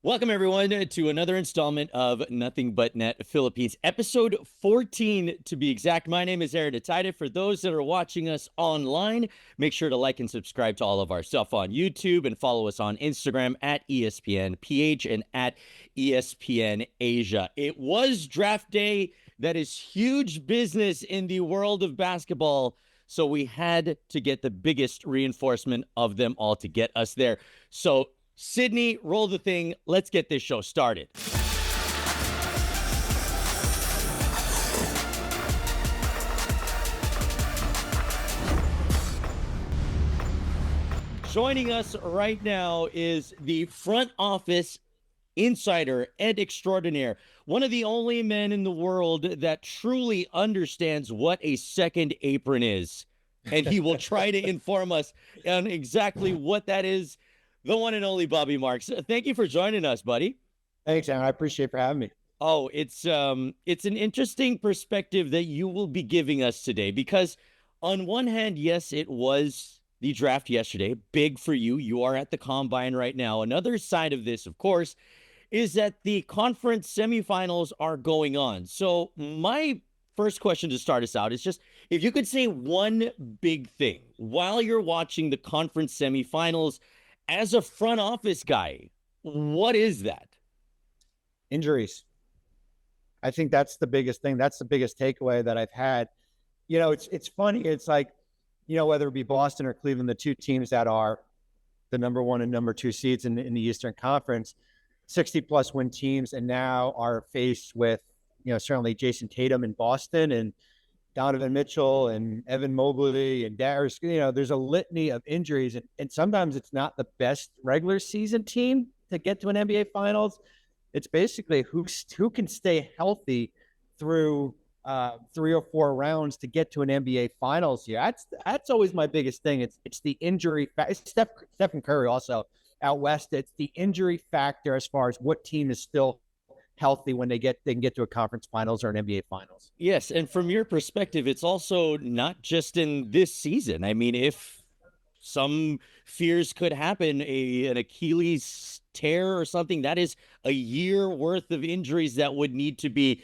Welcome, everyone, to another installment of Nothing But Net Philippines, episode 14 to be exact. My name is Aaron Atayde. For those that are watching us online, make sure to like and subscribe to all of our stuff on YouTube and follow us on Instagram at espn.ph and at espn Asia. It was draft day. That is huge business in the world of basketball. So we had to get the biggest reinforcement of them all to get us there. So Sydney, roll the thing. Let's get this show started. Joining us right now is the front office insider and extraordinaire, one of the only men in the world that truly understands what a second apron is. And he will try to inform us on exactly what that is. The one and only Bobby Marks. Thank you for joining us, buddy. Thanks, Aaron. I appreciate for having me. Oh, it's an interesting perspective that you will be giving us today because on one hand, yes, it was the draft yesterday. Big for you. You are at the combine right now. Another side of this, of course, is that the conference semifinals are going on. So my first question to start us out is just if you could say one big thing while you're watching the conference semifinals as a front office guy, what is that? Injuries. I think that's the biggest thing. That's the biggest takeaway that I've had. You know, it's funny. It's like, whether it be Boston or Cleveland, the two teams that are the number one and number two seeds in the Eastern Conference, 60-plus win teams, and now are faced with, certainly Jason Tatum in Boston and Donovan Mitchell and Evan Mobley and Darius, there's a litany of injuries. And sometimes it's not the best regular season team to get to an NBA Finals. It's basically who can stay healthy through 3 or 4 rounds to get to an NBA Finals here. That's always my biggest thing. It's the injury factor. Stephen Curry also out west. It's the injury factor as far as what team is still healthy when they can get to a conference finals or an NBA Finals. Yes, and from your perspective, it's also not just in this season. I mean, if some fears could happen, an Achilles tear or something, that is a year worth of injuries that would need to be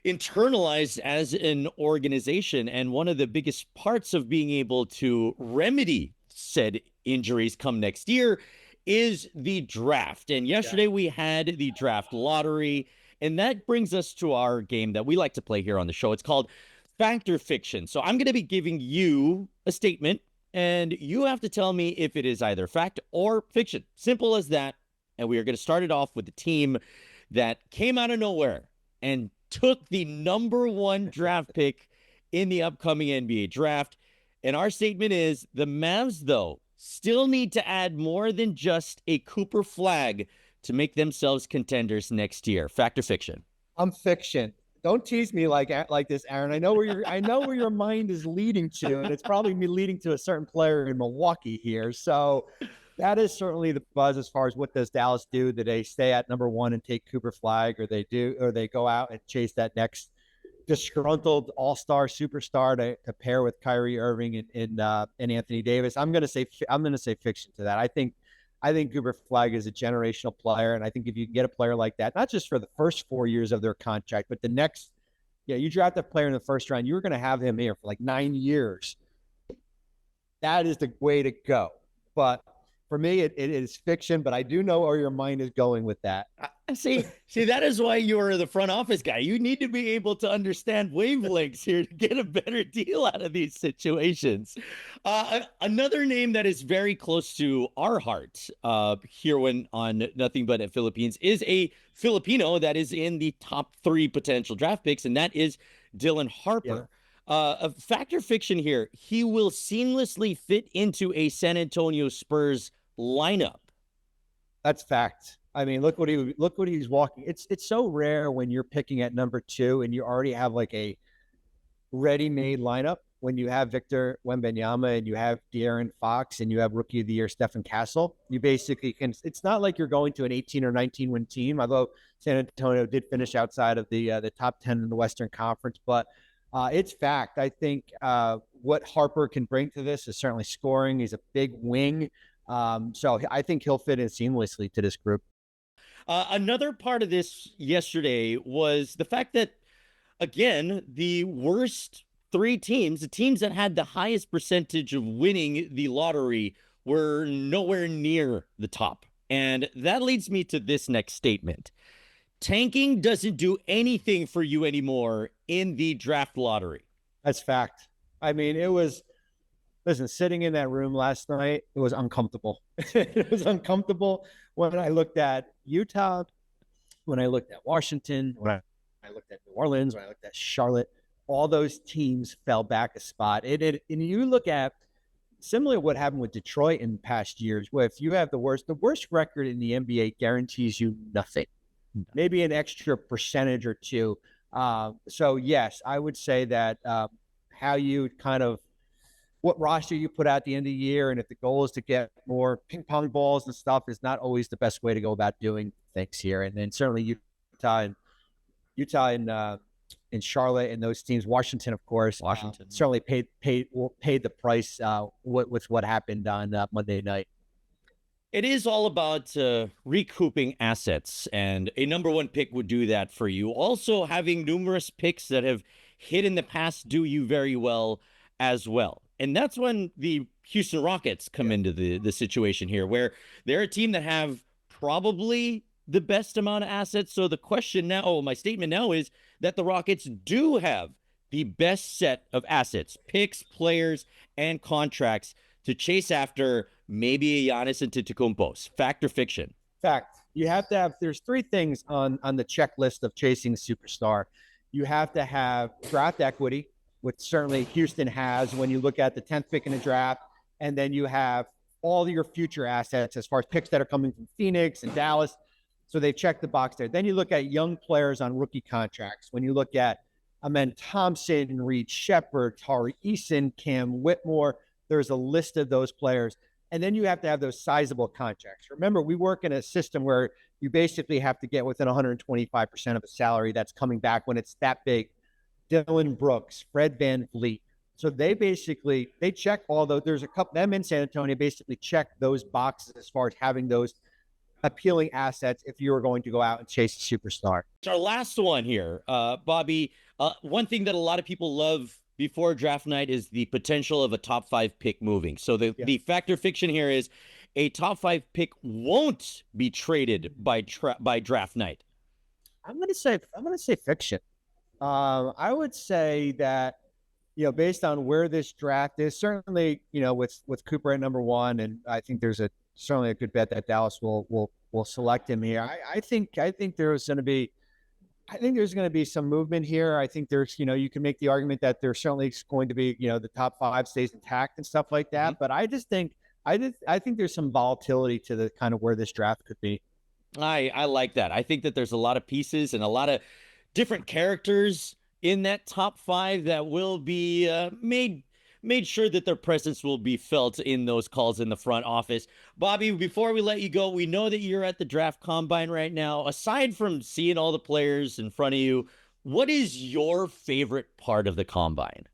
internalized as an organization. And one of the biggest parts of being able to remedy said injuries come next year is the draft. And yesterday we had the draft lottery, and that brings us to our game that we like to play here on the show. It's called Fact or Fiction. So I'm going to be giving you a statement, and you have to tell me if it is either fact or fiction. Simple as that. And we are going to start it off with the team that came out of nowhere and took the number 1 draft pick in the upcoming NBA draft. And our statement is the Mavs, though, still need to add more than just a Cooper flag to make themselves contenders next year. Fact or fiction? I'm fiction. Don't tease me like this, Aaron. I know where your mind is leading to, and it's probably me leading to a certain player in Milwaukee here. So that is certainly the buzz as far as what does Dallas do? Do they stay at number 1 and take Cooper flag, or they go out and chase that next disgruntled all-star superstar to pair with Kyrie Irving and Anthony Davis? I'm going to say fiction to that. I think Cooper Flag is a generational player, and I think if you can get a player like that, not just for the first 4 years of their contract, but the next, you draft a player in the first round, you're going to have him here for like 9 years. That is the way to go. But for me, it is fiction, but I do know where your mind is going with that. See, that is why you are the front office guy. You need to be able to understand wavelengths here to get a better deal out of these situations. Another name that is very close to our hearts here on Nothing But Net Philippines is a Filipino that is in the top 3 potential draft picks, and that is Dylan Harper. A fact or fiction here, he will seamlessly fit into a San Antonio Spurs lineup. That's fact. I mean, look what he's walking. It's so rare when you're picking at number 2 and you already have like a ready-made lineup. When you have Victor Wembanyama and you have De'Aaron Fox and you have Rookie of the Year Stephen Castle, you basically can. It's not like you're going to an 18 or 19 win team. Although San Antonio did finish outside of the top 10 in the Western Conference, but it's fact. I think what Harper can bring to this is certainly scoring. He's a big wing. So I think he'll fit in seamlessly to this group. Another part of this yesterday was the fact that, again, the worst three teams, the teams that had the highest percentage of winning the lottery, were nowhere near the top. And that leads me to this next statement. Tanking doesn't do anything for you anymore in the draft lottery. That's fact. I mean, listen, sitting in that room last night, it was uncomfortable. It was uncomfortable when I looked at Utah, when I looked at Washington, when I looked at New Orleans, when I looked at Charlotte. All those teams fell back a spot. And you look at similar to what happened with Detroit in past years, where if you have the worst record in the NBA guarantees you nothing, maybe an extra percentage or two. So yes, I would say that how you kind of what roster you put out at the end of the year, and if the goal is to get more ping pong balls and stuff, is not always the best way to go about doing things here. And then certainly Utah and Charlotte and those teams, Washington, of course, certainly paid the price with what happened on Monday night. It is all about recouping assets, and a number one pick would do that for you. Also, having numerous picks that have hit in the past do you very well as well. And that's when the Houston Rockets come into the situation here, where they're a team that have probably the best amount of assets. So the question now, my statement now is that the Rockets do have the best set of assets, picks, players, and contracts to chase after maybe a Giannis Antetokounmpo. Fact or fiction? Fact. You have to have, there's three things on the checklist of chasing a superstar. You have to have draft equity, which certainly Houston has when you look at the 10th pick in the draft. And then you have all your future assets as far as picks that are coming from Phoenix and Dallas. So they've checked the box there. Then you look at young players on rookie contracts. When you look at Amen Thompson, Reed Shepard, Tari Eason, Cam Whitmore, there's a list of those players. And then you have to have those sizable contracts. Remember, we work in a system where you basically have to get within 125% of a salary that's coming back when it's that big. Dylan Brooks, Fred VanVleet. So they check all those. There's a couple, them in San Antonio basically check those boxes as far as having those appealing assets if you were going to go out and chase a superstar. Our last one here, Bobby. One thing that a lot of people love before draft night is the potential of a top 5 pick moving. So the factor fiction here is a top 5 pick won't be traded by draft night. I'm going to say fiction. I would say that, based on where this draft is, certainly, with Cooper at number 1, and I think there's certainly a good bet that Dallas will select him here. I think there's going to be some movement here. I think there's, you can make the argument that there's certainly going to be, the top 5 stays intact and stuff like that. Mm-hmm. But I think there's some volatility to the kind of where this draft could be. I like that. I think that there's a lot of pieces and a lot of different characters in that top 5 that will be made sure that their presence will be felt in those calls in the front office. Bobby, before we let you go, we know that you're at the draft combine right now. Aside from seeing all the players in front of you, what is your favorite part of the combine?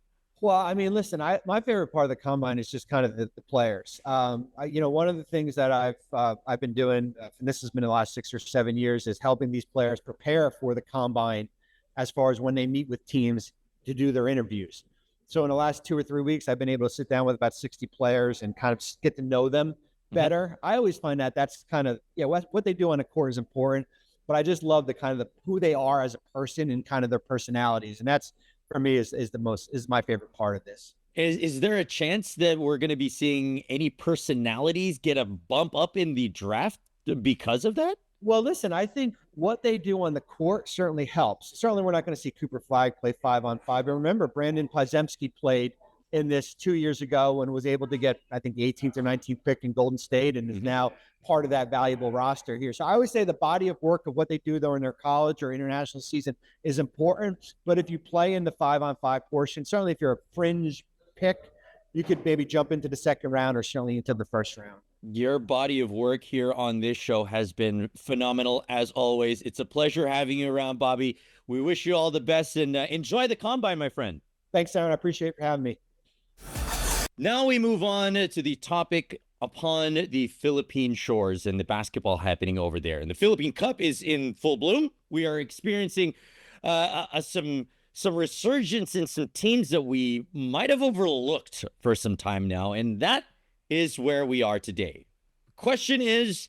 Well, I mean, listen, my favorite part of the combine is just kind of the players. One of the things that I've been doing, and this has been the last 6 or 7 years, is helping these players prepare for the combine as far as when they meet with teams to do their interviews. So in the last 2 or 3 weeks, I've been able to sit down with about 60 players and kind of get to know them better. Mm-hmm. I always find that that's kind of, what they do on the court is important, but I just love the kind of who they are as a person and kind of their personalities. And that's, for me, is my favorite part of this. Is there a chance that we're going to be seeing any personalities get a bump up in the draft because of that? Well, listen, I think what they do on the court certainly helps. Certainly, we're not going to see Cooper Flagg play 5-on-5. But remember, Brandon Plazemski played in this 2 years ago and was able to get, I think, the 18th or 19th pick in Golden State and is now part of that valuable roster here. So I always say the body of work of what they do during their college or international season is important. But if you play in the 5-on-5 portion, certainly if you're a fringe pick, you could maybe jump into the second round or certainly into the first round. Your body of work here on this show has been phenomenal, as always. It's a pleasure having you around, Bobby. We wish you all the best and enjoy the combine, my friend. Thanks, Aaron. I appreciate you having me. Now we move on to the topic upon the Philippine shores and the basketball happening over there. And the Philippine Cup is in full bloom. We are experiencing some resurgence in some teams that we might have overlooked for some time now. And that is where we are today. Question is,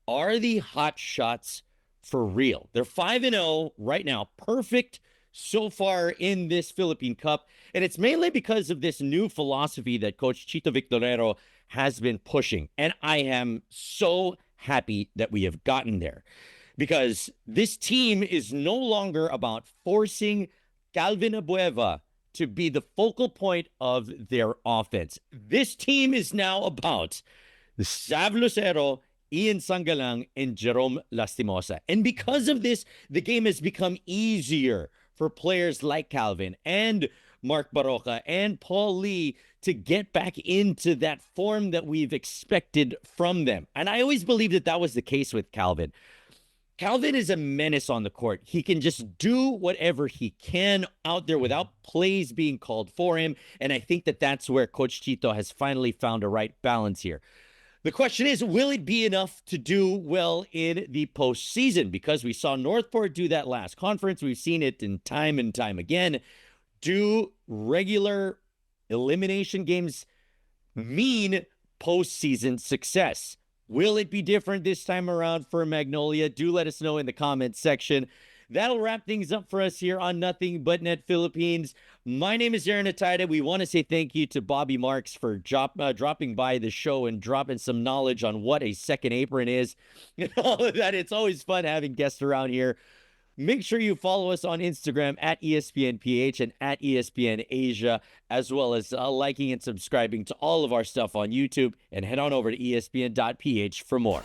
are the Hotshots for real? They're 5-0 right now. Perfect so far in this Philippine Cup. And it's mainly because of this new philosophy that Coach Chito Victorero has been pushing. And I am so happy that we have gotten there, because this team is no longer about forcing Calvin Abueva to be the focal point of their offense. This team is now about Sav Lucero, Ian Sangalang, and Jerome Lastimosa. And because of this, the game has become easier for players like Calvin and Mark Baroka and Paul Lee to get back into that form that we've expected from them. And I always believed that that was the case with Calvin. Calvin is a menace on the court. He can just do whatever he can out there without plays being called for him. And I think that that's where Coach Chito has finally found a right balance here. The question is, will it be enough to do well in the postseason? Because we saw Northport do that last conference. We've seen it in time and time again. Do regular elimination games mean postseason success? Will it be different this time around for Magnolia? Do let us know in the comments section. That'll wrap things up for us here on Nothing But Net Philippines. My name is Aaron Atayde. We want to say thank you to Bobby Marks for dropping by the show and dropping some knowledge on what a second apron is and all of that. It's always fun having guests around here. Make sure you follow us on Instagram at espn.ph and at espn Asia, as well as liking and subscribing to all of our stuff on YouTube. And head on over to espn.ph for more.